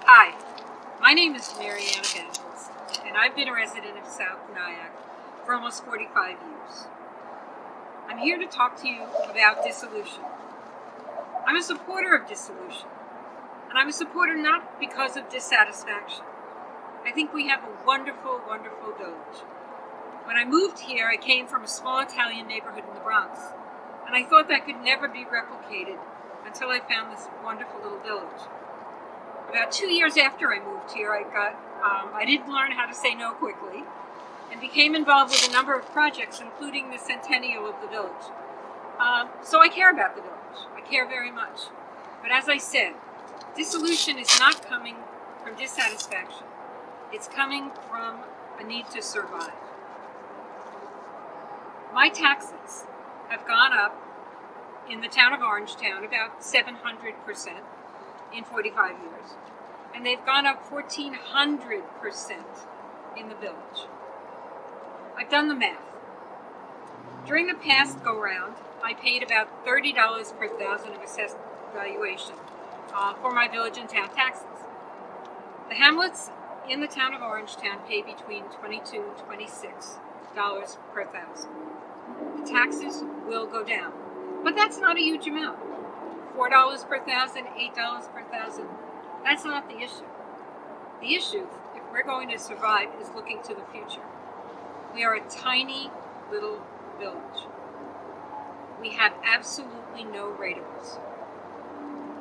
Hi, my name is Anne Evangelist, and I've been a resident of South Nyack for almost 45 years. I'm here to talk to you about dissolution. I'm a supporter of dissolution, and I'm a supporter not because of dissatisfaction. I think we have a wonderful, wonderful village. When I moved here, I came from a small Italian neighborhood in the Bronx, and I thought that could never be replicated until I found this wonderful little village. About 2 years after I moved here, I did learn how to say no quickly and became involved with a number of projects, including the centennial of the village. So I care about the village. I care very much. But as I said, dissolution is not coming from dissatisfaction. It's coming from a need to survive. My taxes have gone up in the town of Orangetown about 700% in 45 years. And they've gone up 1,400% in the village. I've done the math. During the past go-round, I paid about $30 per thousand of assessed valuation for my village and town taxes. The hamlets in the town of Orangetown pay between $22 and $26 per thousand. The taxes will go down, but that's not a huge amount. $4 per thousand, $8 per thousand. That's not the issue. The issue, if we're going to survive, is looking to the future. We are a tiny little village. We have absolutely no ratables.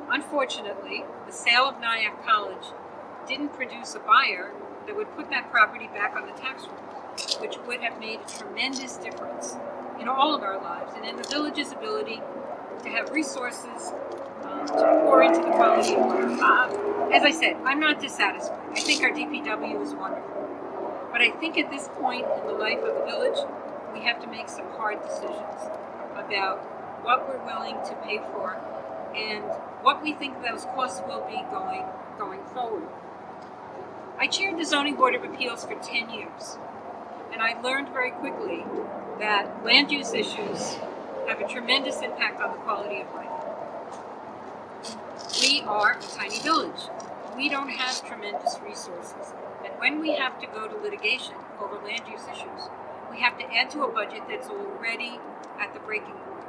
Unfortunately, the sale of Nyack College didn't produce a buyer that would put that property back on the tax roll, which would have made a tremendous difference in all of our lives and in the village's ability to have resources to pour into the quality of life. As I said, I'm not dissatisfied. I think our DPW is wonderful. But I think at this point in the life of the village, we have to make some hard decisions about what we're willing to pay for and what we think those costs will be going forward. I chaired the Zoning Board of Appeals for 10 years, and I learned very quickly that land use issues have a tremendous impact on the quality of life. We are a tiny village. We don't have tremendous resources. And when we have to go to litigation over land use issues, we have to add to a budget that's already at the breaking point.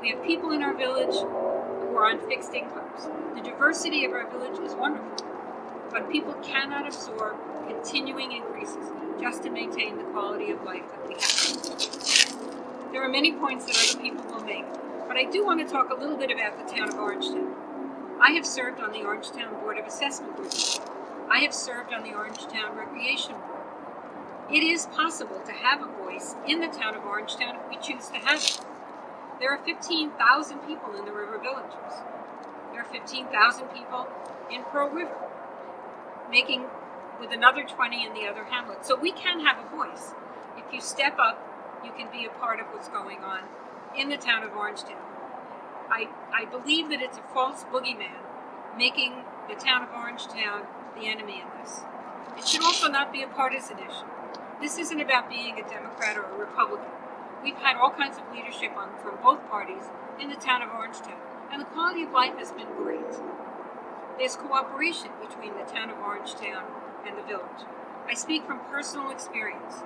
We have people in our village who are on fixed incomes. The diversity of our village is wonderful, but people cannot absorb continuing increases just to maintain the quality of life that we have. There are many points that other people will make, but I do want to talk a little bit about the town of Orangetown. I have served on the Orangetown Board of Assessment Board. I have served on the Orangetown Recreation Board. It is possible to have a voice in the town of Orangetown if we choose to have it. There are 15,000 people in the river villages. There are 15,000 people in Pearl River, making with another 20 in the other hamlets. So we can have a voice. If you step up, you can be a part of what's going on in the town of Orangetown. I believe that it's a false boogeyman making the town of Orangetown the enemy in this. It should also not be a partisan issue. This isn't about being a Democrat or a Republican. We've had all kinds of leadership from both parties in the town of Orangetown, and the quality of life has been great. There's cooperation between the town of Orangetown and the village. I speak from personal experience.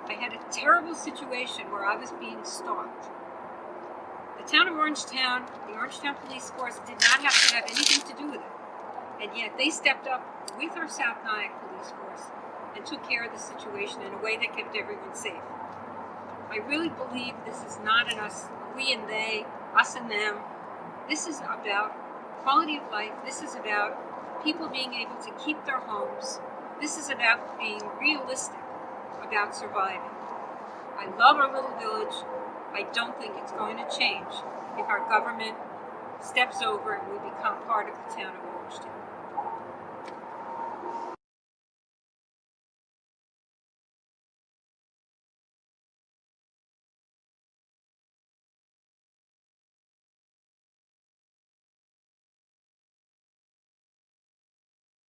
I had a terrible situation where I was being stalked. The town of Orangetown, the Orangetown Police Force did not have to have anything to do with it. And yet they stepped up with our South Nyack Police Force and took care of the situation in a way that kept everyone safe. I really believe this is not an us, we and they, us and them. This is about quality of life. This is about people being able to keep their homes. This is about being realistic about surviving. I love our little village. I don't think it's going to change if our government steps over and we become part of the town of Orangetown.